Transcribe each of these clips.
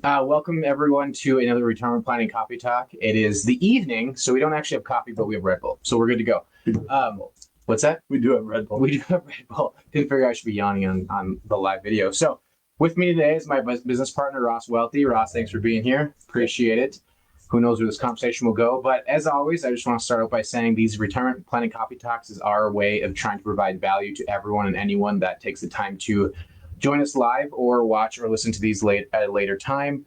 Welcome everyone to another retirement planning coffee talk. It is the evening, so we don't actually have coffee, but we have Red Bull, so we're good to go. What's that? We do have Red Bull. We do have Red Bull. Didn't figure I should be yawning on the live video. So with me today is my business partner, Ross Welte. Ross, thanks for being here. Appreciate it. Who knows where this conversation will go. But as always, I just want to start out by saying these retirement planning coffee talks is our way of trying to provide value to everyone and anyone that takes the time to join us live or watch or listen to these at a later time.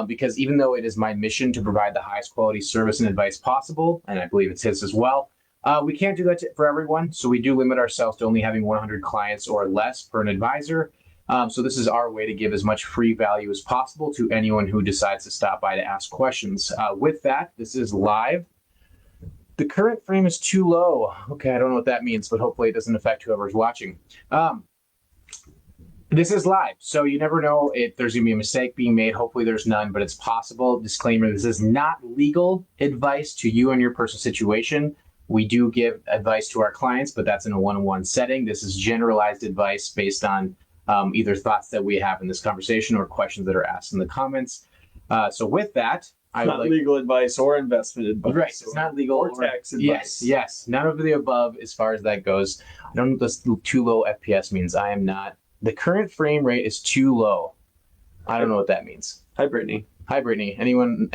Because even though it is my mission to provide the highest quality service and advice possible, and I believe it's his as well, we can't do that for everyone. So we do limit ourselves to only having 100 clients or less per an advisor. So this is our way to give as much free value as possible to anyone who decides to stop by to ask questions. With that, this is live. The current frame is too low. Okay, I don't know what that means, but hopefully it doesn't affect whoever's watching. This is live, so you never know if there's going to be a mistake being made. Hopefully there's none, but it's possible. Disclaimer, this is not legal advice to you and your personal situation. We do give advice to our clients, but that's in a one-on-one setting. This is generalized advice based on either thoughts that we have in this conversation or questions that are asked in the comments. So with that, it's not legal advice or investment advice. Right, it's not legal or tax advice. Yes, none of the above as far as that goes. I don't know what this too low FPS means. I am not. The current frame rate is too low. I don't know what that means. Hi, Brittany. Hi, Brittany. Anyone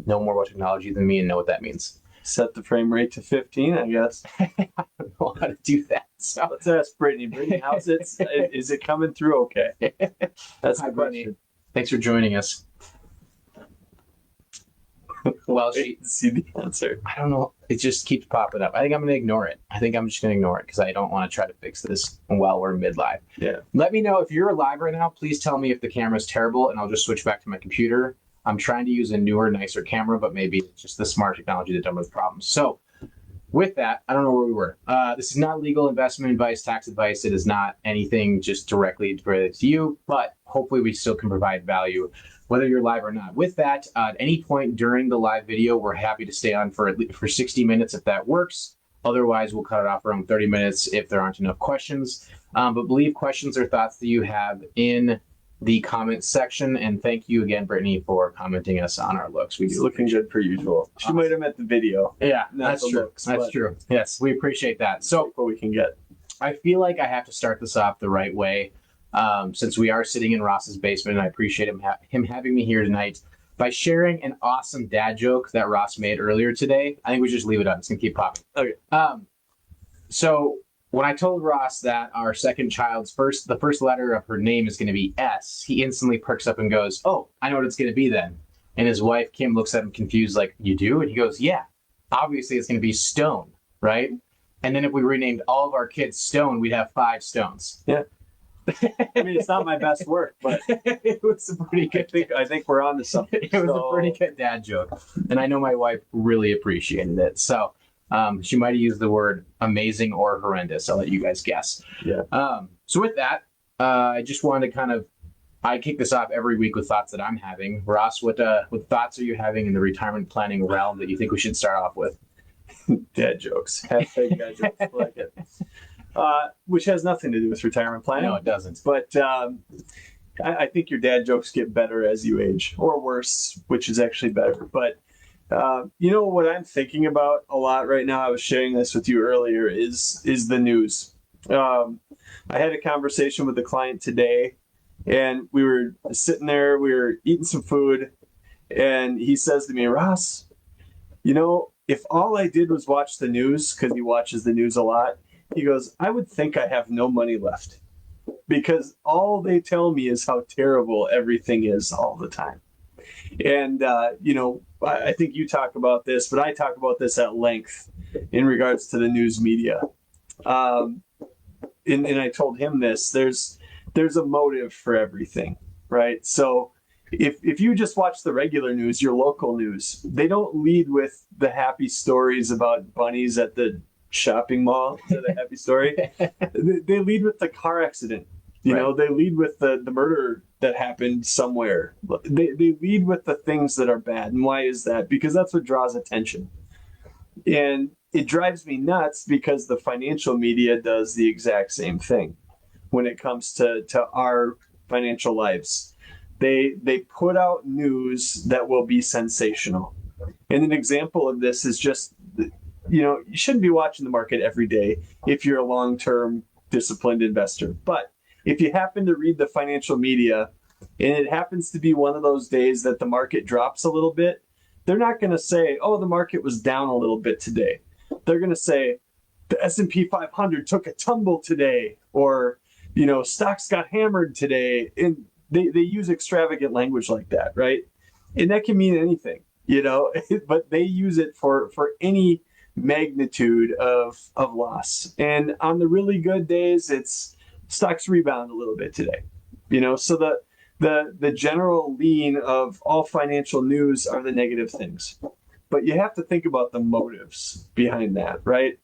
know more about technology than me and know what that means? Set the frame rate to 15, I guess. I don't know how to do that. So let's ask Brittany. Brittany, how's it? Is it coming through okay? That's Hi, the Brittany. question. Thanks for joining us. Well, see the answer. I don't know. It just keeps popping up. I think I'm going to ignore it. I think I'm just going to ignore it because I don't want to try to fix this while we're mid-live. Yeah. Let me know if you're live right now. Please tell me if the camera's terrible, and I'll just switch back to my computer. I'm trying to use a newer, nicer camera, but maybe it's just the smart technology that does with problems. So with that, I don't know where we were. This is not legal investment advice, tax advice. It is not anything just directly related to you, but hopefully we still can provide value whether you're live or not. With that, at any point during the live video, we're happy to stay on for 60 minutes if that works. Otherwise, we'll cut it off around 30 minutes if there aren't enough questions. But leave questions or thoughts that you have in the comments section. And thank you again, Brittany, for commenting us on our looks. We do looking good per usual. She might have met the video. Yeah, that's true. Looks, that's true. Yes, we appreciate that. So what we can get. I feel like I have to start this off the right way. Since we are sitting in Ross's basement, and I appreciate him having me here tonight, by sharing an awesome dad joke that Ross made earlier today. I think we just leave it up. It's going to keep popping. Okay. So when I told Ross that our second child's the first letter of her name is going to be S, he instantly perks up and goes, "Oh, I know what it's going to be then." And his wife, Kim, looks at him confused like, "You do?" And he goes, "Yeah, obviously it's going to be Stone, right? And then if we renamed all of our kids Stone, we'd have 5 stones." Yeah. I mean, it's not my best work, but it was a pretty good. I think we're on to something. It was a pretty good dad joke, and I know my wife really appreciated it. So she might have used the word amazing or horrendous. I'll let you guys guess. Yeah. So with that, I just wanted to I kick this off every week with thoughts that I'm having. Ross, what thoughts are you having in the retirement planning realm that you think we should start off with? Dad jokes. Hashtag dad jokes. I like it. Which has nothing to do with retirement planning. No, it doesn't. But I think your dad jokes get better as you age, or worse, which is actually better. But you know what I'm thinking about a lot right now? I was sharing this with you earlier. Is the news? I had a conversation with a client today, and we were sitting there. We were eating some food, and he says to me, "Ross, you know, if all I did was watch the news, because he watches the news a lot." He goes, "I would think I have no money left because all they tell me is how terrible everything is all the time." And, you know, I think you talk about this, but I talk about this at length in regards to the news media. And I told him this, there's a motive for everything, right? So if you just watch the regular news, your local news, they don't lead with the happy stories about bunnies at the shopping mall to the happy story. They lead with the car accident. You know, they lead with the murder that happened somewhere. They lead with the things that are bad. And why is that? Because that's what draws attention. And it drives me nuts because the financial media does the exact same thing when it comes to our financial lives. They put out news that will be sensational. And an example of this is just, you shouldn't be watching the market every day if you're a long-term disciplined investor. But if you happen to read the financial media and it happens to be one of those days that the market drops a little bit, they're not going to say, oh, the market was down a little bit today. They're going to say the S&P 500 took a tumble today, or, stocks got hammered today. And they use extravagant language like that, right? And that can mean anything, but they use it for any magnitude of loss. And on the really good days, it's stocks rebound a little bit today, so the general lean of all financial news are the negative things. But you have to think about the motives behind that, right?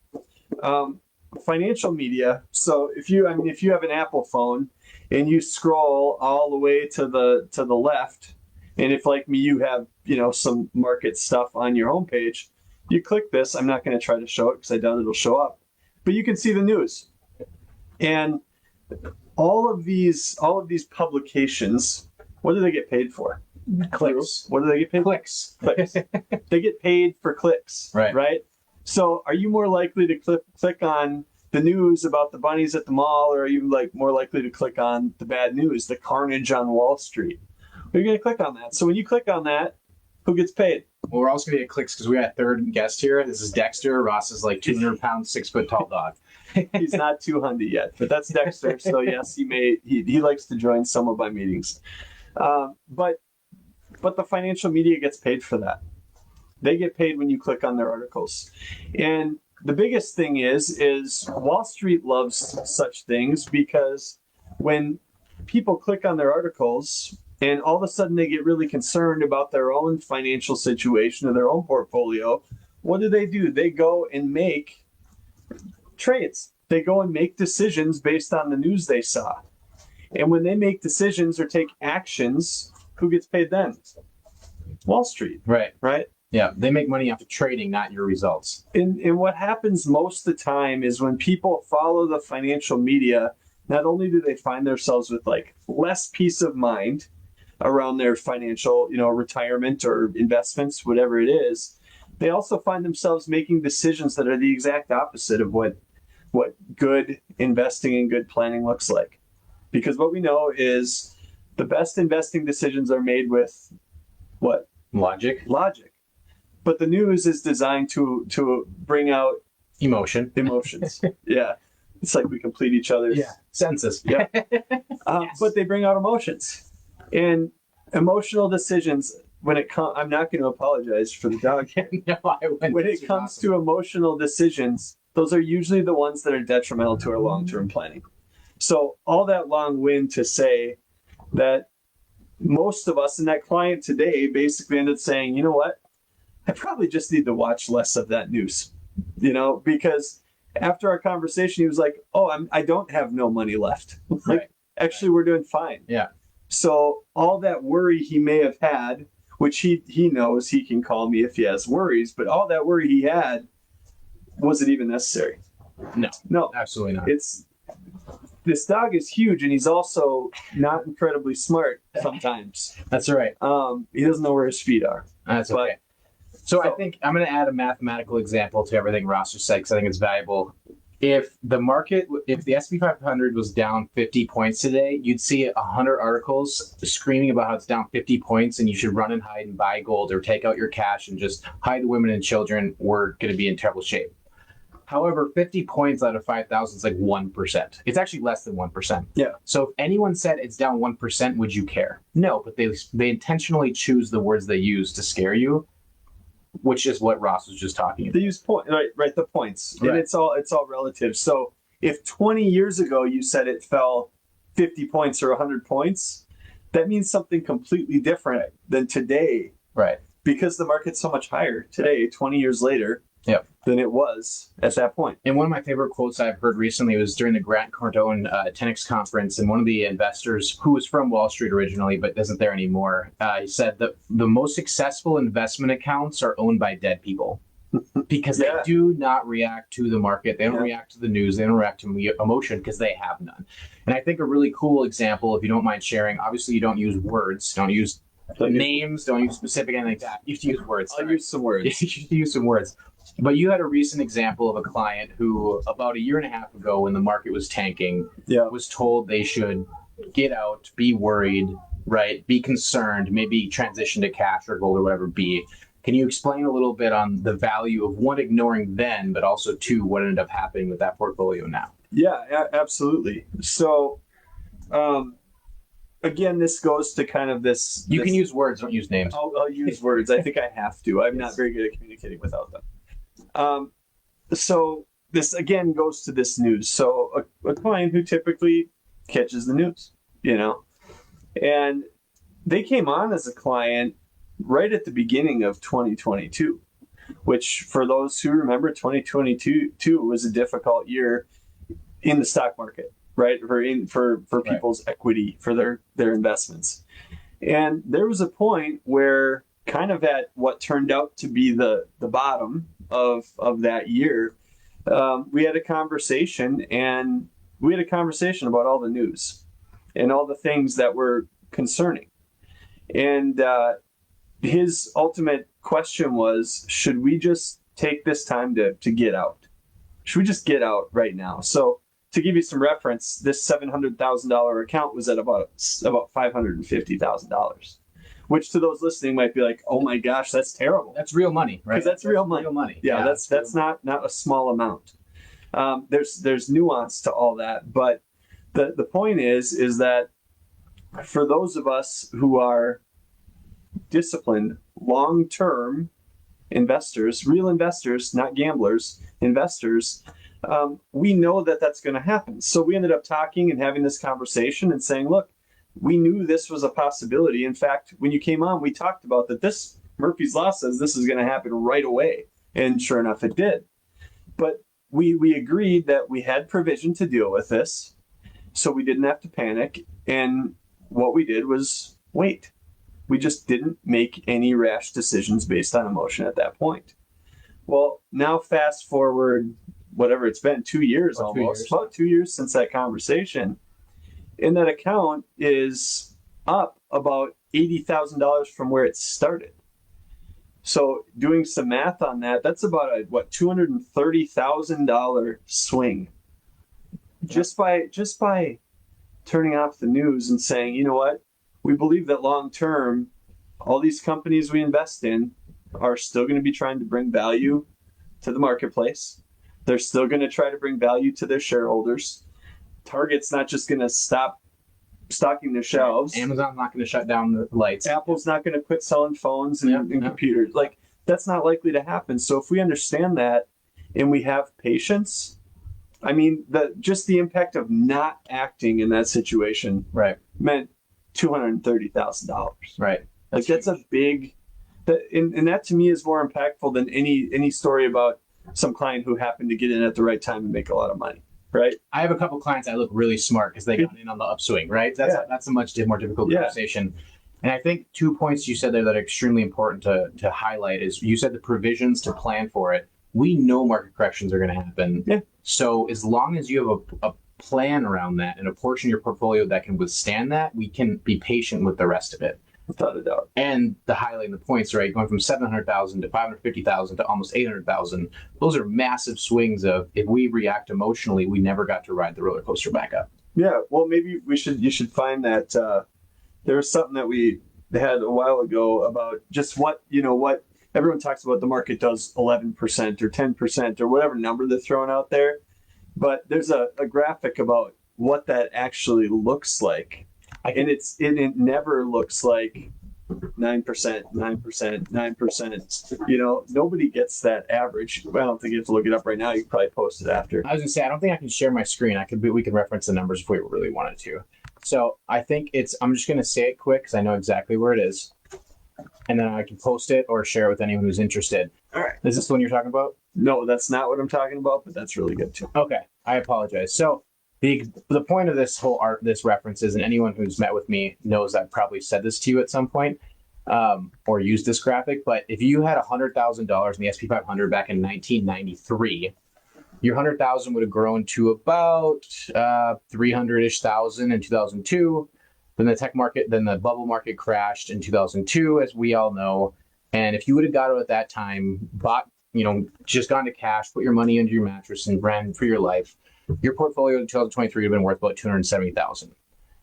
Financial media. So if you have an Apple phone and you scroll all the way to the left, and if like me, you have, some market stuff on your homepage, you click this. I'm not going to try to show it because I doubt it'll show up, but you can see the news. And all of these publications, what do they get paid for? Clicks. What do they get paid? Clicks. Clicks. They get paid for clicks, right? So are you more likely to click on the news about the bunnies at the mall, or are you more likely to click on the bad news, the carnage on Wall Street? You're going to click on that. So when you click on that, who gets paid? Well, we're also going to get clicks because we got a third guest here. This is Dexter. Ross is 200 pounds, 6 foot tall dog. He's not 200 yet, but that's Dexter. So yes, he likes to join some of my meetings. But the financial media gets paid for that. They get paid when you click on their articles. And the biggest thing is Wall Street loves such things, because when people click on their articles and all of a sudden they get really concerned about their own financial situation or their own portfolio, what do? They go and make trades. They go and make decisions based on the news they saw. And when they make decisions or take actions, who gets paid then? Wall Street. Right. Yeah, they make money off of trading, not your results. And what happens most of the time is when people follow the financial media, not only do they find themselves with less peace of mind around their financial, retirement or investments, whatever it is, they also find themselves making decisions that are the exact opposite of what good investing and good planning looks like. Because what we know is the best investing decisions are made with what? Logic. But the news is designed to bring out emotions. Yeah. It's like we complete each other's senses. Yeah. But they bring out emotions. And emotional decisions, when it comes, I'm not going to apologize for the dog. No, I wouldn't. When it comes to emotional decisions, those are usually the ones that are detrimental to our long-term planning. So all that long wind to say that most of us, and that client today basically ended up saying, you know what? I probably just need to watch less of that news, because after our conversation, he was like, oh, I don't have no money left. Actually, we're doing fine. Yeah. So all that worry he may have had, which he knows he can call me if he has worries, but all that worry he had, was it even necessary? No, absolutely not. This dog is huge, and he's also not incredibly smart sometimes. That's right. He doesn't know where his feet are. That's okay. So I think I'm going to add a mathematical example to everything Ross just said, because I think it's valuable. If the S&P 500 was down 50 points today, you'd see 100 articles screaming about how it's down 50 points and you should run and hide and buy gold or take out your cash and just hide the women and children. We're going to be in terrible shape. However, 50 points out of 5,000 is 1%. It's actually less than 1%. Yeah. So if anyone said it's down 1%, would you care? No, but they intentionally choose the words they use to scare you, which is what Ross was just talking about. They use the points. Right. And it's all relative. So if 20 years ago you said it fell 50 points or 100 points, that means something completely different than today. Right. Because the market's so much higher today, 20 years later, than it was at that point. And one of my favorite quotes I've heard recently was during the Grant Cardone 10X conference, and one of the investors, who was from Wall Street originally but isn't there anymore, he said that the most successful investment accounts are owned by dead people. because Yeah. they do not react to the market. They don't Yeah. react to the news. They don't react to emotion because they have none. And I think a really cool example, if you don't mind sharing, obviously you don't use words, don't use names, don't use specific anything like that. You have to use words. I'll use some words. You should use some words. But you had a recent example of a client who, about a year and a half ago, when the market was tanking, was told they should get out, be worried, right? Be concerned, maybe transition to cash or gold or whatever be. Can you explain a little bit on the value of one, ignoring then, but also two, what ended up happening with that portfolio now? Yeah, absolutely. So, again, this goes to kind of this. You can use words, don't use names. I'll use words. I think I have to. I'm not very good at communicating without them. So this again goes to this news. So a client who typically catches the news, and they came on as a client right at the beginning of 2022, which for those who remember, 2022 was a difficult year in the stock market, right? For people's equity, for their investments. And there was a point where kind of at what turned out to be the bottom of that year, we had a conversation about all the news and all the things that were concerning. And his ultimate question was, should we just take this time to get out? Should we just get out right now? So to give you some reference, this $700,000 account was at about $550,000, which to those listening might be like, oh my gosh, that's terrible. That's real money, right? Because that's real money. Real money. Yeah, that's not a small amount. There's nuance to all that, but the point is that for those of us who are disciplined, long-term investors, real investors, not gamblers, investors, we know that that's going to happen. So we ended up talking and having this conversation and saying, look, we knew this was a possibility. In fact, when you came on, we talked about that this Murphy's Law says this is going to happen right away. And sure enough, it did. But we agreed that we had provision to deal with this, so we didn't have to panic. And what we did was wait. We just didn't make any rash decisions based on emotion at that point. Well, now fast forward, whatever it's been, 2 years almost, about 2 years since that conversation. And that account is up about $80,000 from where it started. So doing some math on that, that's about a $230,000 swing. Just by turning off the news and saying, you know what? We believe that long term, all these companies we invest in are still going to be trying to bring value to the marketplace. They're still going to try to bring value to their shareholders. Target's not just going to stop stocking their shelves. Amazon's not going to shut down the lights. Apple's not going to quit selling phones and computers. Like, that's not likely to happen. So if we understand that and we have patience, I mean, just the impact of not acting in that situation meant $230,000. Right. Like, that's a big, and that to me is more impactful than any story about some client who happened to get in at the right time and make a lot of money. Right. I have a couple clients that look really smart because they got in on the upswing, right? That's a much more difficult conversation. And I think 2 points you said there that are extremely important to highlight is you said the provisions to plan for it. We know market corrections are going to happen. Yeah. So as long as you have a plan around that and a portion of your portfolio that can withstand that, we can be patient with the rest of it. Without a doubt. And the highlighting the points, right? Going from 700,000 to 550,000 to almost 800,000. Those are massive swings of, if we react emotionally, we never got to ride the roller coaster back up. Yeah. Well, maybe you should find that there was something that we had a while ago about just what everyone talks about. The market does 11% or 10% or whatever number they're throwing out there. But there's a graphic about what that actually looks like. And it never looks like 9%, 9%, 9%. Nobody gets that average. I don't think you have to look it up right now. You can probably post it after. I was gonna say, I don't think I can share my screen. We can reference the numbers if we really wanted to. So I think I'm just gonna say it quick because I know exactly where it is, and then I can post it or share it with anyone who's interested. All right. Is this the one you're talking about? No, that's not what I'm talking about, but that's really good too. Okay, I apologize. So the point of this whole this reference is, and anyone who's met with me knows I've probably said this to you at some point. or use this graphic, but if you had $100,000 in the S&P 500 back in 1993, your 100,000 would have grown to about 300-ish thousand in 2002. Then the bubble market crashed in 2002, as we all know. And if you would have got it at that time, just gone to cash, put your money under your mattress and ran for your life, your portfolio in 2023 would have been worth about 270,000.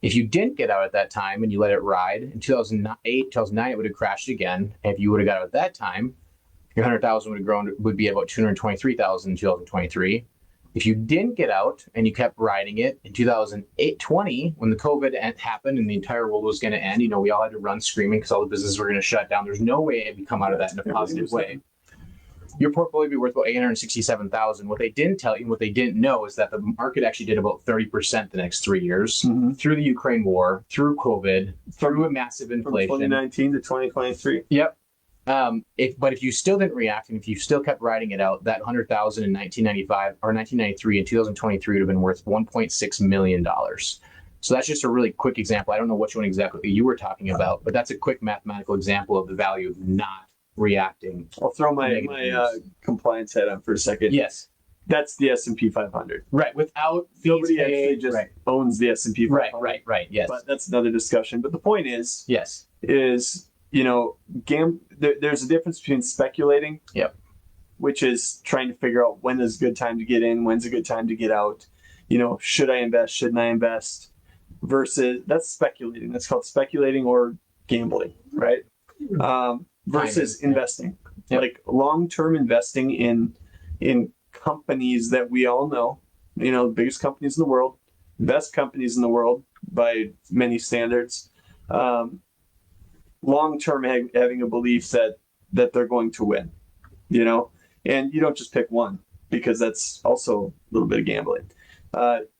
If you didn't get out at that time and you let it ride, in 2008, 2009, it would have crashed again. And if you would have got out at that time, your 100,000 would be about 223,000 in 2023. If you didn't get out and you kept riding it in 2020, when the COVID happened and the entire world was going to end, we all had to run screaming because all the businesses were going to shut down. There's no way it would come out of that in a positive way. Your portfolio would be worth about 867,000. What they didn't tell you, and what they didn't know, is that the market actually did about 30% the next 3 years through the Ukraine war, through COVID, through a massive inflation. From 2019 to 2023. Yep. If you still didn't react and if you still kept riding it out, that 100,000 in 1995 or 1993 and 2023 would have been worth $1.6 million. So that's just a really quick example. I don't know which one exactly you were talking about, but that's a quick mathematical example of the value of not reacting. I'll throw my compliance hat on for a second. Yes. That's the S&P 500. Right. Without nobody actually just owns the S&P 500. Right. Yes. But that's another discussion. But the point is, yes, there's a difference between speculating, which is trying to figure out when is a good time to get in, when's a good time to get out. Should I invest? Shouldn't I invest? Versus that's speculating. That's called speculating or gambling, right? Versus investing, like long-term investing in companies that we all know, the biggest companies in the world, best companies in the world by many standards. Long-term having a belief that they're going to win, and you don't just pick one because that's also a little bit of gambling.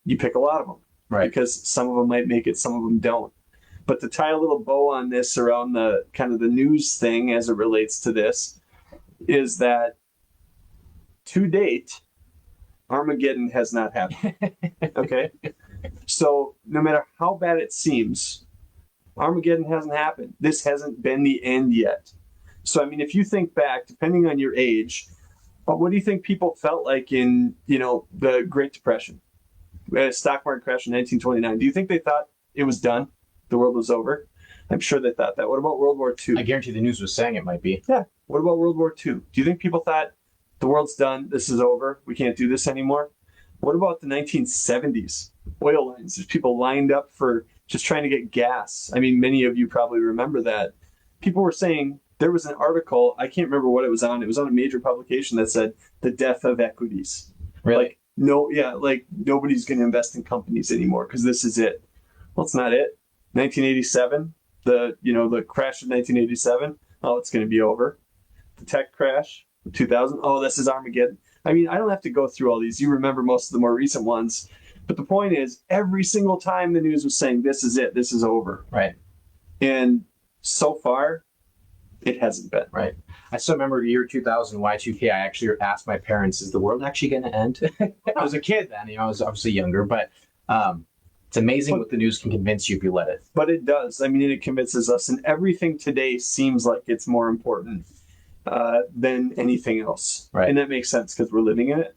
You pick a lot of them, right? Because some of them might make it, some of them don't. But to tie a little bow on this around the kind of the news thing as it relates to this is that to date, Armageddon has not happened. Okay? So no matter how bad it seems, Armageddon hasn't happened. This hasn't been the end yet. So, if you think back, depending on your age, what do you think people felt like in, the Great Depression? We had a stock market crash in 1929. Do you think they thought it was done? The world was over? I'm sure they thought that. What about World War II? I guarantee the news was saying it might be. Yeah. What about World War II? Do you think people thought the world's done, this is over, we can't do this anymore? What about the 1970s? Oil lines. There's people lined up for just trying to get gas. Many of you probably remember that. People were saying, there was an article, I can't remember what it was on. It was on a major publication that said the death of equities. Really? Nobody's going to invest in companies anymore because this is it. Well, it's not it. 1987, the crash of 1987. Oh, it's going to be over. The tech crash, 2000. Oh, this is Armageddon. I don't have to go through all these. You remember most of the more recent ones. But the point is, every single time the news was saying, this is it, this is over. Right. And so far, it hasn't been. Right. I still remember the year 2000, Y2K. I actually asked my parents, is the world actually going to end? I was a kid then, I was obviously younger, but it's amazing what the news can convince you if you let it. But it does. It convinces us. And everything today seems like it's more important than anything else. Right. And that makes sense because we're living in it.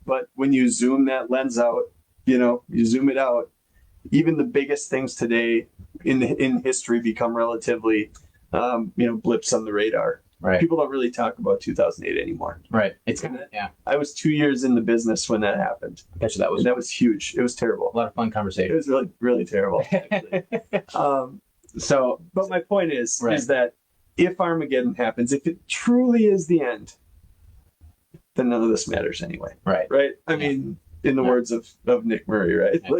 But when you zoom that lens out, you zoom it out, even the biggest things today in history become relatively, blips on the radar. Right. People don't really talk about 2008 anymore. Right. It's kind of, yeah. I was 2 years in the business when that happened. I bet you that was huge. It was terrible. A lot of fun conversation. It was really, really terrible. But my point is that if Armageddon happens, if it truly is the end, then none of this matters anyway. Right. Right. In the words of Nick Murray, right? Yeah.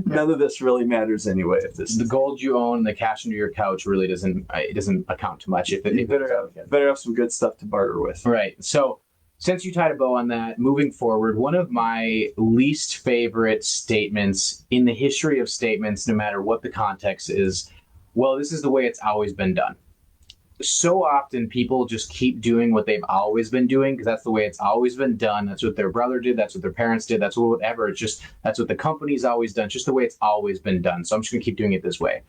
None of this really matters anyway. If this the gold you own, the cash under your couch really doesn't account to much. If you better have some good stuff to barter with. Right. So since you tied a bow on that, moving forward, one of my least favorite statements in the history of statements, no matter what the context is, well, this is the way it's always been done. So often people just keep doing what they've always been doing because that's the way it's always been done. That's what their brother did. That's what their parents did. That's whatever. It's just, that's what the company's always done. It's just the way it's always been done. So I'm just going to keep doing it this way.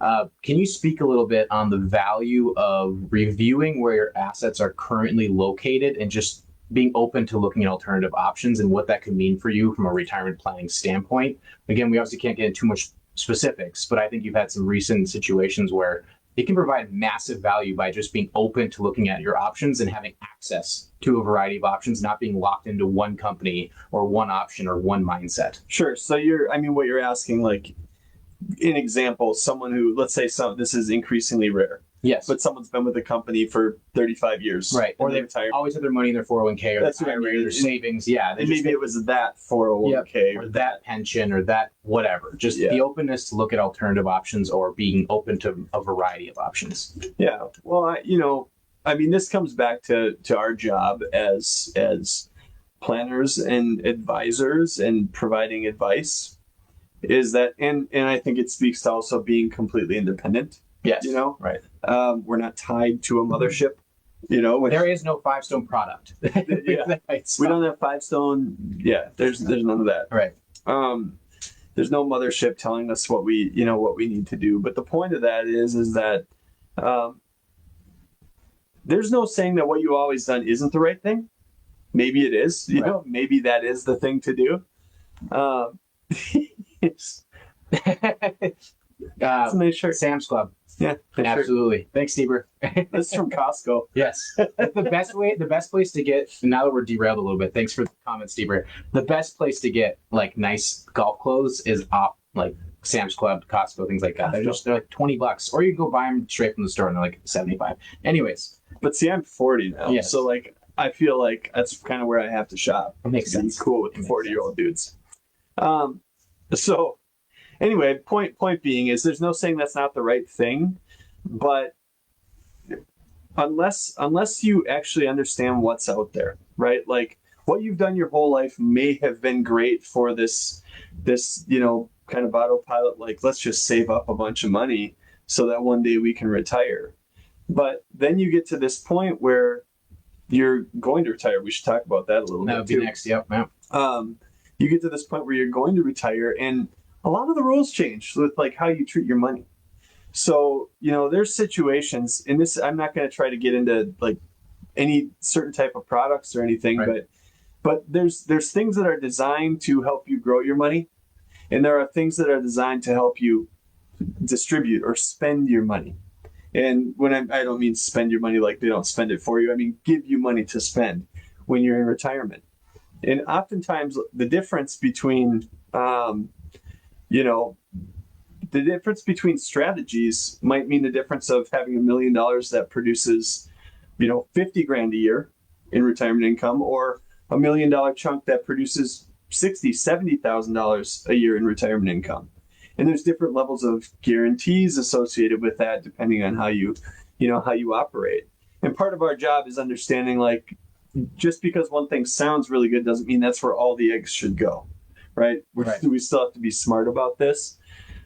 Can you speak a little bit on the value of reviewing where your assets are currently located and just being open to looking at alternative options and what that could mean for you from a retirement planning standpoint? Again, we obviously can't get into too much specifics, but I think you've had some recent situations where it can provide massive value by just being open to looking at your options and having access to a variety of options, not being locked into one company or one option or one mindset. Sure. So what you're asking, like, an example, someone who, let's say, this is increasingly rare. Yes. But someone's been with the company for 35 years. Right. Or they've always had their money in their 401k or That's their IRA or their savings. Yeah. And maybe it was that 401k or that pension or that whatever. Just the openness to look at alternative options or being open to a variety of options. Yeah. Well, this comes back to our job as planners and advisors and providing advice, is that, and I think it speaks to also being completely independent. Yes. Right. We're not tied to a mothership. There is no 5-stone product. Yeah. We don't have 5-stone. Yeah. There's none of that. Right. There's no mothership telling us what we need to do. But the point of that is that there's no saying that what you always done isn't the right thing. Maybe it is. Maybe that is the thing to do. It's a nice shirt. Sam's Club. Yeah, absolutely. Shirt. Thanks, Stieber. This is from Costco. Yes. The best place to get, now that we're derailed a little bit, thanks for the comment, Stieber. The best place to get like nice golf clothes is off like Sam's Club, Costco, things like that. They're like $20, or you can go buy them straight from the store and they're like 75. Anyways. But see, I'm 40 now. Yes. So like, I feel like that's kind of where I have to shop. It makes sense. Cool with the 40-year-old dudes. So anyway, point being is there's no saying that's not the right thing, but unless you actually understand what's out there, right? Like what you've done your whole life may have been great for this kind of autopilot, like let's just save up a bunch of money so that one day we can retire. But then you get to this point where you're going to retire. We should talk about that a little bit. That would be next. Yep. You get to this point where you're going to retire, and a lot of the rules change with like how you treat your money. So, there's situations in this. I'm not going to try to get into like any certain type of products or anything, right. but there's things that are designed to help you grow your money, and there are things that are designed to help you distribute or spend your money. And when I don't mean spend your money like they don't spend it for you, I mean give you money to spend when you're in retirement. And oftentimes the difference between the difference between strategies might mean the difference of having $1 million that produces, $50,000 a year in retirement income, or $1 million chunk that produces $60,000, $70,000 a year in retirement income. And there's different levels of guarantees associated with that, depending on how you operate. And part of our job is understanding, like, just because one thing sounds really good doesn't mean that's where all the eggs should go, right? We still have to be smart about this.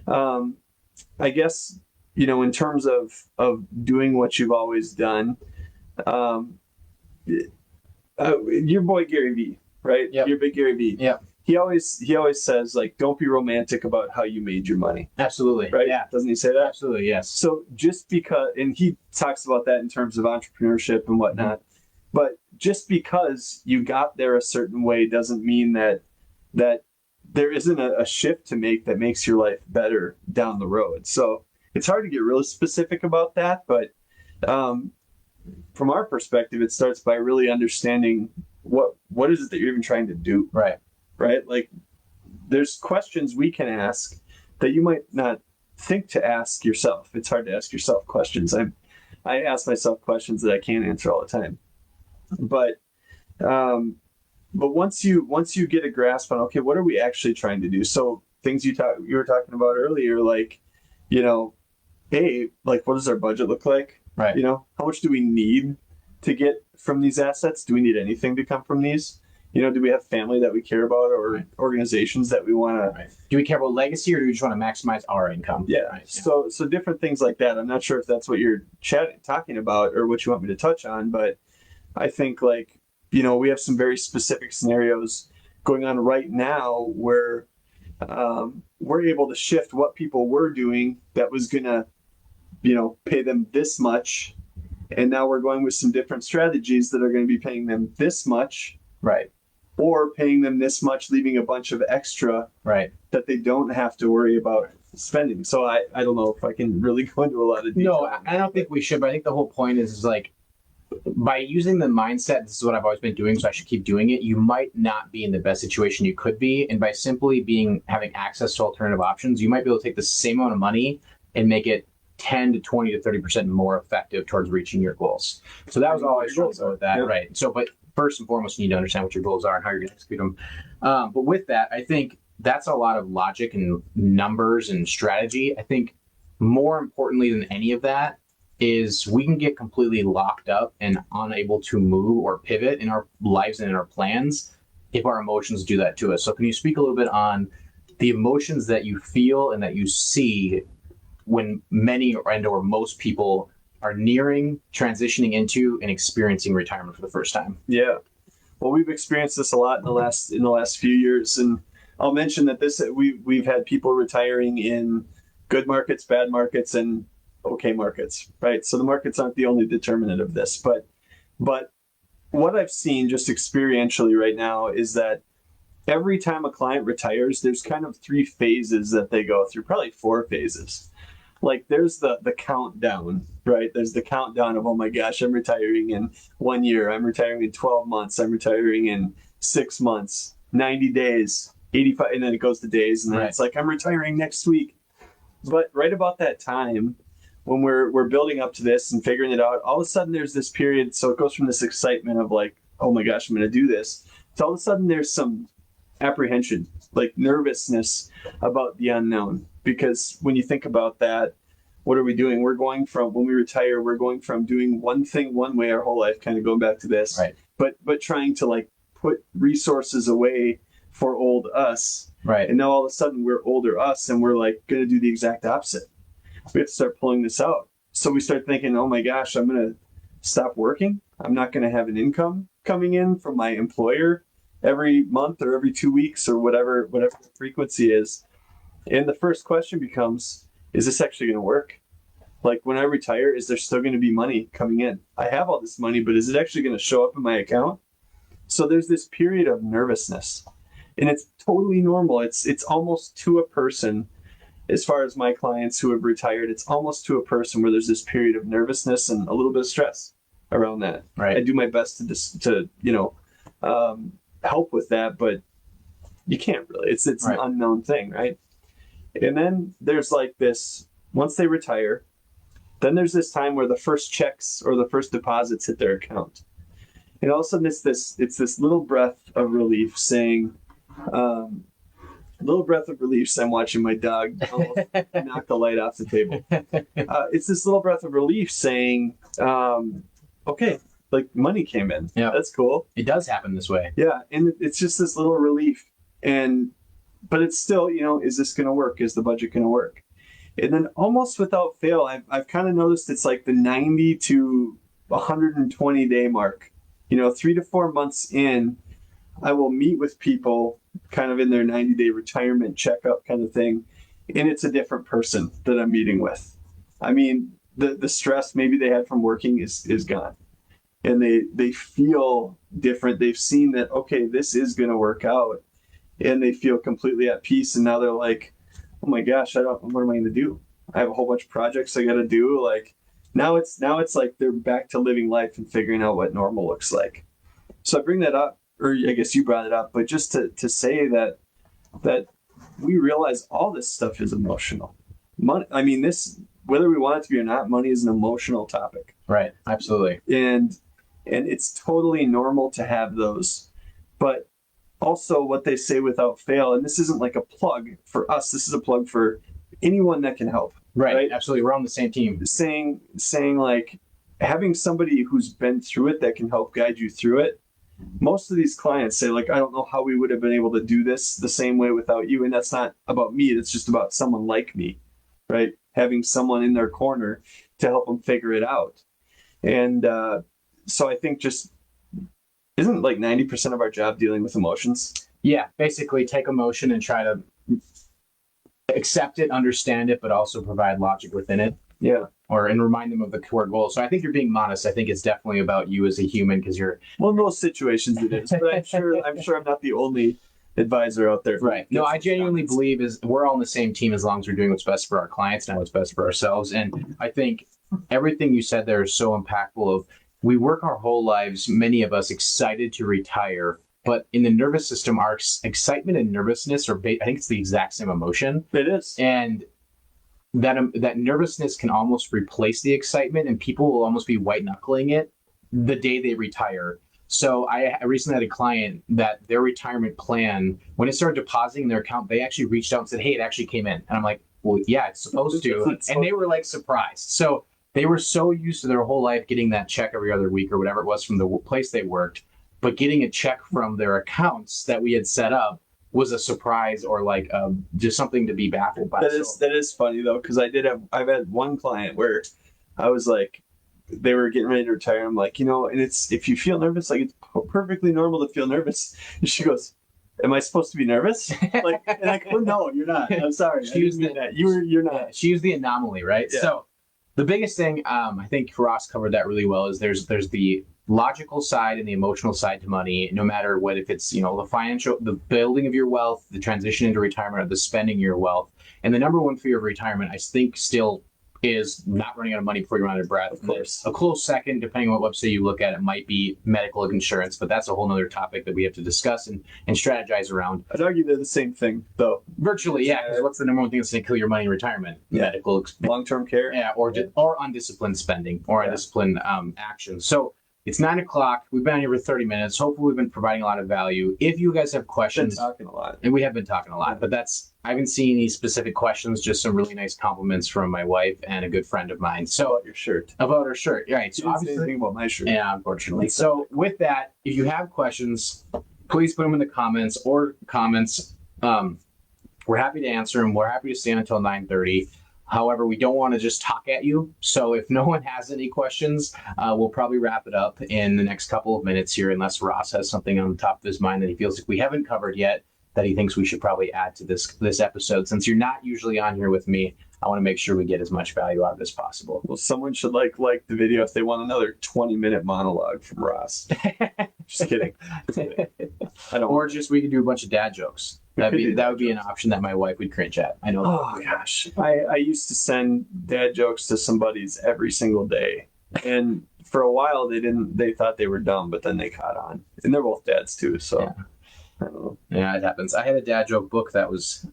I guess, in terms of doing what you've always done, your boy Gary Vee, right? Yep. Your big Gary Vee. Yeah. He always says, like, don't be romantic about how you made your money. Absolutely. Right? Yeah. Doesn't he say that? Absolutely, yes. So just because, and he talks about that in terms of entrepreneurship and whatnot, but just because you got there a certain way doesn't mean that there isn't a shift to make that makes your life better down the road. So it's hard to get really specific about that, but from our perspective, it starts by really understanding what is it that you're even trying to do. Right? Like, there's questions we can ask that you might not think to ask yourself. It's hard to ask yourself questions. I ask myself questions that I can't answer all the time. But once you get a grasp on, okay, what are we actually trying to do? So things you were talking about earlier, like, hey, like, what does our budget look like? Right. How much do we need to get from these assets? Do we need anything to come from these? Do we have family that we care about, or organizations that we want to? Right. Do we care about legacy, or do we just want to maximize our income? Yeah. Right. So different things like that. I'm not sure if that's what you're talking about or what you want me to touch on, but I think, like, we have some very specific scenarios going on right now where, we're able to shift what people were doing that was going to, pay them this much. And now we're going with some different strategies that are going to be paying them this much. Right. Or paying them this much, leaving a bunch of extra Right. that they don't have to worry about spending. So I don't know if I can really go into a lot of detail. No, I don't think we should, but I think the whole point is like, by using the mindset, this is what I've always been doing, so I should keep doing it, you might not be in the best situation you could be. And by simply having access to alternative options, you might be able to take the same amount of money and make it 10 to 20 to 30% more effective towards reaching your goals. So that was all I was trying to go with that. Yeah. Right. So, but first and foremost, you need to understand what your goals are and how you're going to execute them. But with that, I think that's a lot of logic and numbers and strategy. I think more importantly than any of that is we can get completely locked up and unable to move or pivot in our lives and in our plans if our emotions do that to us. So can you speak a little bit on the emotions that you feel and that you see when many or most people are nearing, transitioning into, and experiencing retirement for the first time? Yeah. Well, we've experienced this a lot in the last few years, and I'll mention that we've had people retiring in good markets, bad markets, and okay markets, right? So the markets aren't the only determinant of this, but what I've seen just experientially right now is that every time a client retires, there's kind of 3 phases that they go through, probably 4 phases. Like there's the countdown, right? There's the countdown of, oh my gosh, I'm retiring in 1 year. I'm retiring in 12 months. I'm retiring in 6 months, 90 days, 85. And then it goes to days. And then It's like, I'm retiring next week. But right about that time, when we're building up to this and figuring it out, all of a sudden there's this period. So it goes from this excitement of like, oh my gosh, I'm going to do this. So all of a sudden there's some apprehension, like nervousness about the unknown. Because when you think about that, what are we doing? We're going from, when we retire, we're going from doing one thing one way our whole life, kind of going back to this, right? But trying to like put resources away for old us, right? And now all of a sudden we're older us, and we're like going to do the exact opposite. We have to start pulling this out. So we start thinking, oh my gosh, I'm going to stop working. I'm not going to have an income coming in from my employer every month or every 2 weeks or whatever the frequency is. And the first question becomes, is this actually going to work? Like when I retire, is there still going to be money coming in? I have all this money, but is it actually going to show up in my account? So there's this period of nervousness, and it's totally normal. It's almost to a person. As far as my clients who have retired, it's almost to a person where there's this period of nervousness and a little bit of stress around that. Right. I do my best to help with that, but you can't really. It's right. An unknown thing, right? And then there's like this, once they retire, then there's this time where the first checks or the first deposits hit their account. And all of a sudden it's this little breath of relief saying, I'm watching my dog almost knock the light off the table. It's this little breath of relief saying, okay, like money came in. Yeah. That's cool. It does happen this way. Yeah. And it's just this little relief. But it's still, is this going to work? Is the budget going to work? And then almost without fail, I've kind of noticed it's like the 90 to 120 day mark. 3 to 4 months in, I will meet with people kind of in their 90-day retirement checkup kind of thing. And it's a different person that I'm meeting with. I mean, the stress maybe they had from working is gone. And they feel different. They've seen that, okay, this is going to work out. And they feel completely at peace. And now they're like, oh my gosh, what am I going to do? I have a whole bunch of projects I got to do. Like now it's like they're back to living life and figuring out what normal looks like. So I bring that up, or I guess you brought it up, but just to say that we realize all this stuff is emotional. Money, I mean, whether we want it to be or not, money is an emotional topic. Right. Absolutely. And it's totally normal to have those, but also what they say without fail, and this isn't like a plug for us, this is a plug for anyone that can help. Right? Absolutely. We're on the same team. Saying like having somebody who's been through it that can help guide you through it. Most of these clients say like, I don't know how we would have been able to do this the same way without you. And that's not about me. It's just about someone like me, right? Having someone in their corner to help them figure it out. And so I think just, isn't like 90% of our job dealing with emotions? Yeah, basically take emotion and try to accept it, understand it, but also provide logic within it. Yeah. And remind them of the core goal. So I think you're being modest. I think it's definitely about you as a human because you're Well, in most situations it is, but I'm not the only advisor out there. right. No, I genuinely believe is we're all on the same team as long as we're doing what's best for our clients and what's best for ourselves. And I think everything you said there is so impactful. Of we work our whole lives, many of us excited to retire, but in the nervous system, our excitement and nervousness are I think it's the exact same emotion. It is, and that nervousness can almost replace the excitement, and people will almost be white knuckling it the day they retire. So I recently had a client that their retirement plan, when it started depositing in their account, they actually reached out and said, "Hey, it actually came in." And I'm like, "Well, yeah, it's supposed to." And they were like surprised. So they were so used to their whole life getting that check every other week or whatever it was from the place they worked, but getting a check from their accounts that we had set up was a surprise or like just something to be baffled by. That is funny though, because I've had one client where I was like, they were getting ready to retire. I'm like, and it's, if you feel nervous, like it's perfectly normal to feel nervous. And she goes, "Am I supposed to be nervous?" Like, and I go, "No, you're not. I'm sorry. You're not." She was the anomaly, right? Yeah. So the biggest thing, I think Ross covered that really well, is there's the logical side and the emotional side to money, no matter what, if it's, the financial, the building of your wealth, the transition into retirement, or the spending your wealth. And the number one fear of retirement, I think, still is not running out of money before you run out of breath. Of course. A close second, depending on what website you look at, it might be medical insurance, but that's a whole nother topic that we have to discuss and strategize around. I'd argue they're the same thing, though. Virtually, yeah. Because what's the number one thing that's going to kill your money in retirement? Yeah. Medical, long-term care, yeah, or undisciplined spending, or undisciplined action. So it's 9 o'clock. We've been on here for 30 minutes. Hopefully, we've been providing a lot of value. If you guys have questions, been talking a lot, and we have been talking a lot, but I haven't seen any specific questions. Just some really nice compliments from my wife and a good friend of mine. So about your shirt, about her shirt, right? So obviously, anything about my shirt, yeah, unfortunately. So with that, if you have questions, please put them in the comments. We're happy to answer them. We're happy to stay until 9:30. However, we don't want to just talk at you. So if no one has any questions, we'll probably wrap it up in the next couple of minutes here, unless Ross has something on the top of his mind that he feels like we haven't covered yet, that he thinks we should probably add to this episode. Since you're not usually on here with me, I want to make sure we get as much value out of this possible. Well, someone should like the video if they want another 20-minute monologue from Ross. Just kidding. Or just we could do a bunch of dad jokes. That would be an option that my wife would cringe at. I know. Oh gosh, I used to send dad jokes to some buddies every single day, and for a while they thought they were dumb, but then they caught on, and they're both dads too. So yeah. I don't know. Yeah, it happens. I had a dad joke book that was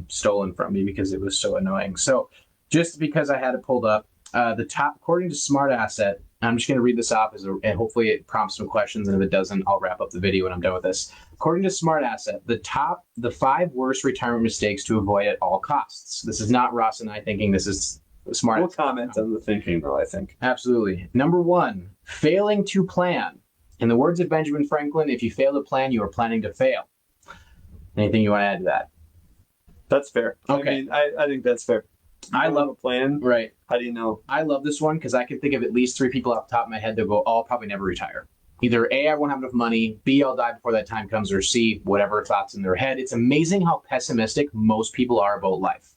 stolen from me because it was so annoying. So just because I had it pulled up, the top, according to Smart Asset, I'm just going to read this off and hopefully it prompts some questions. And if it doesn't, I'll wrap up the video when I'm done with this. According to Smart Asset, the 5 worst retirement mistakes to avoid at all costs. This is not Ross and I thinking. This is Smart. We'll comment on the thinking, though, I think. Absolutely. Number 1, failing to plan. In the words of Benjamin Franklin, if you fail to plan, you are planning to fail. Anything you want to add to that? That's fair. Okay. I mean, I think that's fair. I love a plan. Right. How do you know? I love this one because I can think of at least 3 people off the top of my head that go, "Oh, I'll probably never retire." Either A, I won't have enough money, B, I'll die before that time comes, or C, whatever thoughts in their head. It's amazing how pessimistic most people are about life.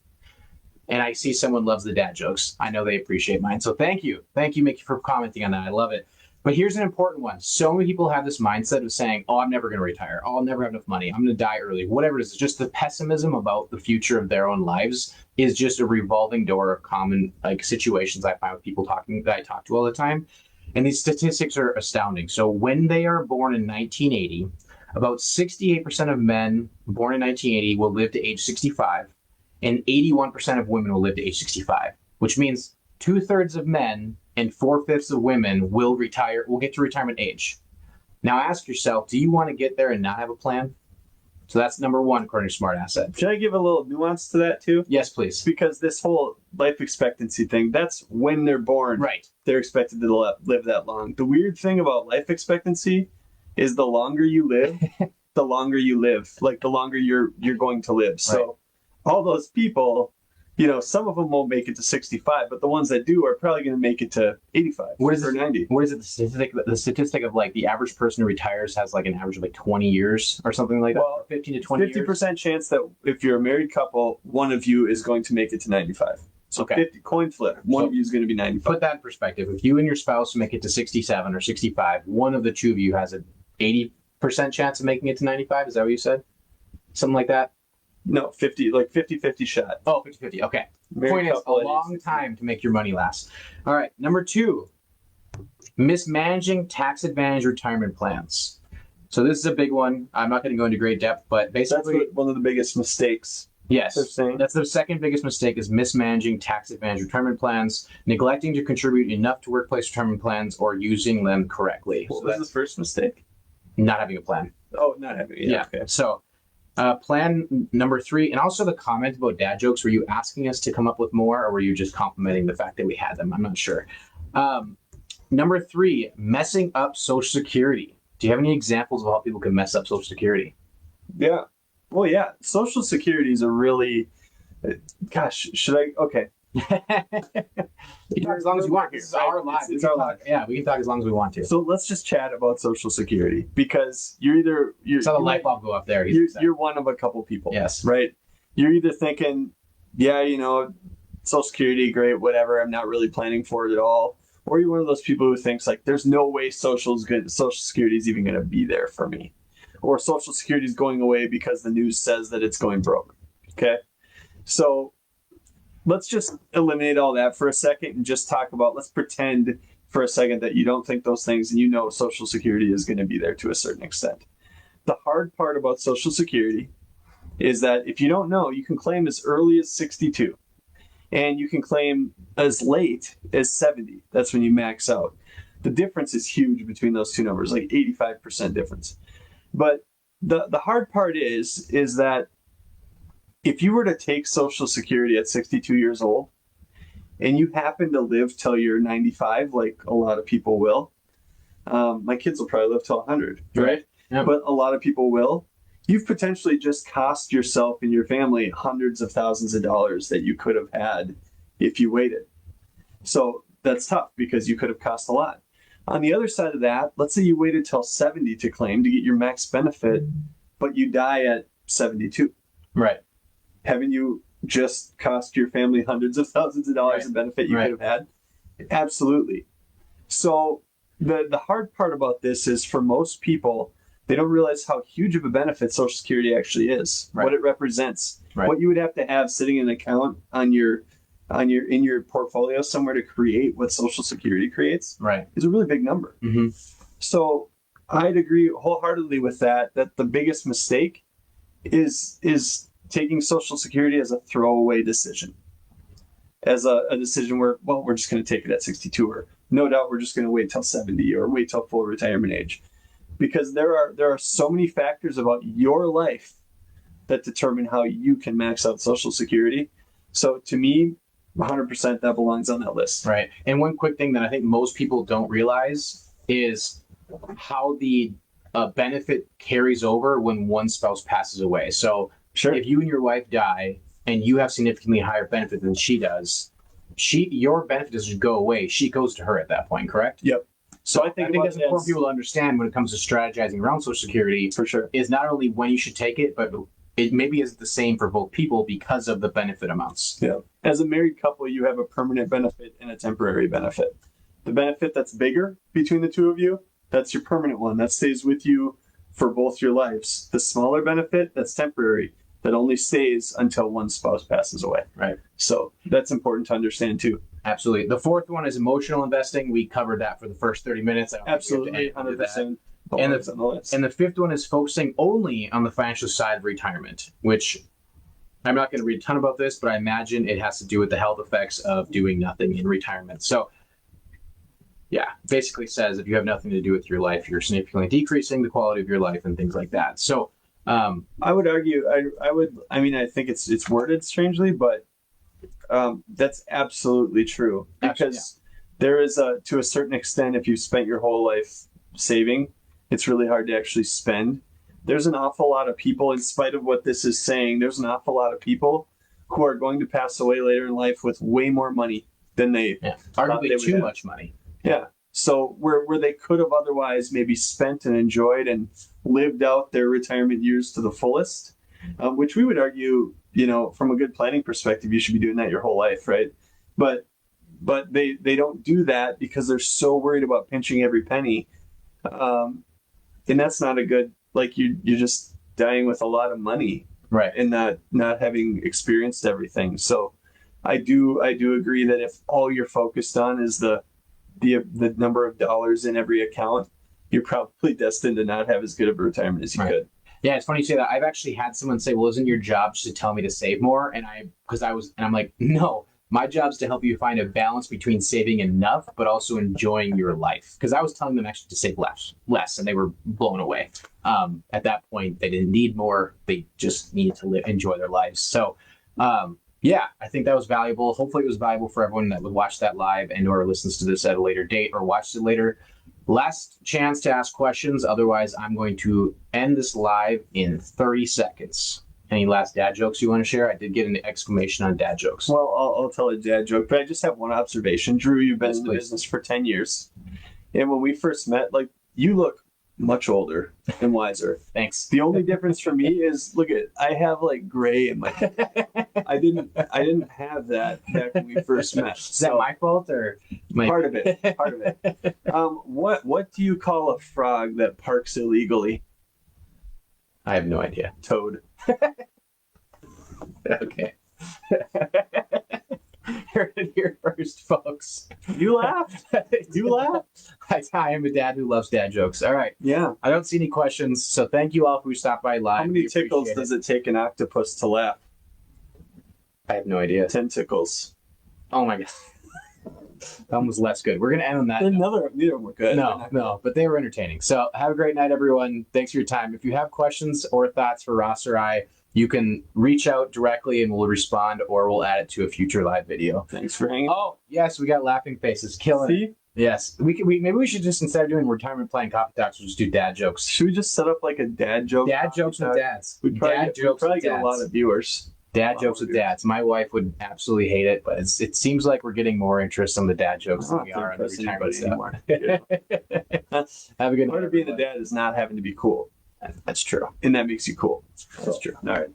And I see someone loves the dad jokes. I know they appreciate mine. So thank you. Thank you, Mickey, for commenting on that. I love it. But here's an important one. So many people have this mindset of saying, "Oh, I'm never going to retire. Oh, I'll never have enough money. I'm going to die early." Whatever it is, just the pessimism about the future of their own lives is just a revolving door of common situations I find with people that I talk to all the time. And these statistics are astounding. So when they are born in 1980, about 68% of men born in 1980 will live to age 65, and 81% of women will live to age 65, which means 2/3 of men and 4/5 of women will get to retirement age. Now ask yourself, do you want to get there and not have a plan? So that's number 1, according to Smart Asset. Can I give a little nuance to that too? Yes, please. Because this whole life expectancy thing, that's when they're born. Right. They're expected to live that long. The weird thing about life expectancy is the longer you live, the longer you live. Like the longer you're going to live. So all those people, some of them won't make it to 65, but the ones that do are probably going to make it to 85 What is or it? 90. What is it? The statistic of like the average person who retires has like an average of like 20 years or something like that. Well, 15 to 20 years. 50% chance that if you're a married couple, one of you is going to make it to 95. So Okay. 50 coin flip, one of you is going to be 95. Put that in perspective. If you and your spouse make it to 67 or 65, one of the two of you has an 80% chance of making it to 95. Is that what you said? Something like that? No, 50-50 shot. Oh, 50-50. Okay. Married Point is, a couple at long 86. time to make your money last. All right. Number 2, mismanaging tax advantage retirement plans. So this is a big one. I'm not going to go into great depth, but That's basically, one of the biggest mistakes. yes, they're saying. that's the second biggest mistake is mismanaging tax advantage retirement plans, neglecting to contribute enough to workplace retirement plans, or using them correctly. What So was that's the first mistake? not having a plan. Oh, not having it. Yeah. Okay. So, plan number 3, and also the comment about dad jokes. Were you asking us to come up with more, or were you just complimenting the fact that we had them? I'm not sure. Number 3, messing up Social Security. Do you have any examples of how people can mess up Social Security? Yeah. Well, yeah. Social Security is a really, gosh, should I? Okay. You can talk as long as you want. It's our live. It's our live. Yeah, we can talk as long as we want to. So let's just chat about Social Security, because you're Saw the light bulb go up there. you're one of a couple people. Yes. Right. You're either thinking, yeah, Social Security, great, whatever. I'm not really planning for it at all. Or you're one of those people who thinks like, there's no way Social Security is even going to be there for me, or Social Security is going away because the news says that it's going broke. Okay. So let's just eliminate all that for a second and just talk about, let's pretend for a second that you don't think those things and Social Security is going to be there to a certain extent. The hard part about Social Security is that if you don't know, you can claim as early as 62 and you can claim as late as 70. That's when you max out. The difference is huge between those two numbers, like 85% difference. But the hard part is that if you were to take Social Security at 62 years old and you happen to live till you're 95, like a lot of people will, my kids will probably live till 100, right? Yeah. But a lot of people will. You've potentially just cost yourself and your family hundreds of thousands of dollars that you could have had if you waited. So that's tough because you could have cost a lot. On the other side of that, let's say you waited till 70 to claim to get your max benefit, but you die at 72. Right. Haven't you just cost your family hundreds of thousands of dollars in benefit you could have had? Absolutely. So the hard part about this is, for most people, they don't realize how huge of a benefit Social Security actually is, what it represents, what you would have to have sitting in an account in your portfolio somewhere to create what Social Security creates. Right. Is a really big number. Mm-hmm. So I'd agree wholeheartedly with that the biggest mistake is taking Social Security as a throwaway decision, as a decision where, well, we're just going to take it at 62, or no doubt we're just going to wait till 70, or wait till full retirement age. Because there are so many factors about your life that determine how you can max out Social Security. So to me, 100% that belongs on that list. Right. And one quick thing that I think most people don't realize is how the benefit carries over when one spouse passes away. So if you and your wife die and you have significantly higher benefit than she does, your benefit doesn't go away. She goes to her at that point, correct? Yep. So I think that's important for people to understand when it comes to strategizing around Social Security. For sure. Is not only when you should take it, but it maybe isn't the same for both people because of the benefit amounts. Yeah. As a married couple, you have a permanent benefit and a temporary benefit. The benefit that's bigger between the two of you, that's your permanent one. That stays with you for both your lives. The smaller benefit, that's temporary. That only stays until one spouse passes away. Right. So that's important to understand too. Absolutely. The fourth one is emotional investing. We covered that for the first 30 minutes. Absolutely, 100%. And the fifth one is focusing only on the financial side of retirement, which I'm not going to read a ton about this, but I imagine it has to do with the health effects of doing nothing in retirement. So, yeah, basically says if you have nothing to do with your life, you're significantly decreasing the quality of your life and things like that. So, I would argue, I think it's worded strangely, but that's absolutely true, because there is to a certain extent, if you've spent your whole life saving, it's really hard to actually spend. There's an awful lot of people, in spite of what this is saying, there's an awful lot of people who are going to pass away later in life with way more money than they thought they Arguably would too have. much money. Yeah. So where they could have otherwise maybe spent and enjoyed and lived out their retirement years to the fullest, which we would argue, from a good planning perspective, you should be doing that your whole life, right? But they don't do that because they're so worried about pinching every penny, and that's not a good. Like you're just dying with a lot of money, Right. and not having experienced everything. So I do agree that if all you're focused on is the number of dollars in every account, you're probably destined to not have as good of a retirement as you could. Yeah, it's funny you say that. I've actually had someone say, "Well, isn't your job just to tell me to save more?" And I'm like, "No, my job's to help you find a balance between saving enough, but also enjoying your life." Because I was telling them actually to save less, and they were blown away. At that point, they didn't need more; they just needed to enjoy their lives. So, yeah, I think that was valuable. Hopefully, it was valuable for everyone that would watch that live and/or listens to this at a later date or watches it later. Last chance to ask questions. Otherwise, I'm going to end this live in 30 seconds. Any last dad jokes you want to share? I did get an exclamation on dad jokes. Well, I'll tell a dad joke, but I just have one observation. Drew, you've been in the business for 10 years. And when we first met, you look much older and wiser. Thanks. The only difference for me is, I have gray in my head. I didn't have that back when we first met. Is that my fault or part of it? Part of it. What do you call a frog that parks illegally? I have no idea. Toad. Okay. Heard it here first, folks. You laughed. You laughed. I am a dad who loves dad jokes. All right. Yeah. I don't see any questions, so thank you all who stopped by live. How many tickles does it take an octopus to laugh? I have no idea. 10 tickles. Oh my god. That one was less good. We're gonna end on that. Neither of them were good. No, but they were entertaining. So have a great night, everyone. Thanks for your time. If you have questions or thoughts for Ross or I, you can reach out directly and we'll respond, or we'll add it to a future live video. Thanks for hanging. Oh yes, we got laughing faces. Killing it. Yes, maybe we should just, instead of doing retirement plan coffee talks, we'll just do dad jokes. Should we just set up a dad joke? Dad jokes with dads. We'd probably get a lot of viewers. Dad jokes with dads. My wife would absolutely hate it, but it seems like we're getting more interest on the dad jokes than we are on the retirement stuff. Anymore. Have a good night. Part of being a dad is not having to be cool. That's true. And that makes you cool. That's true. All right.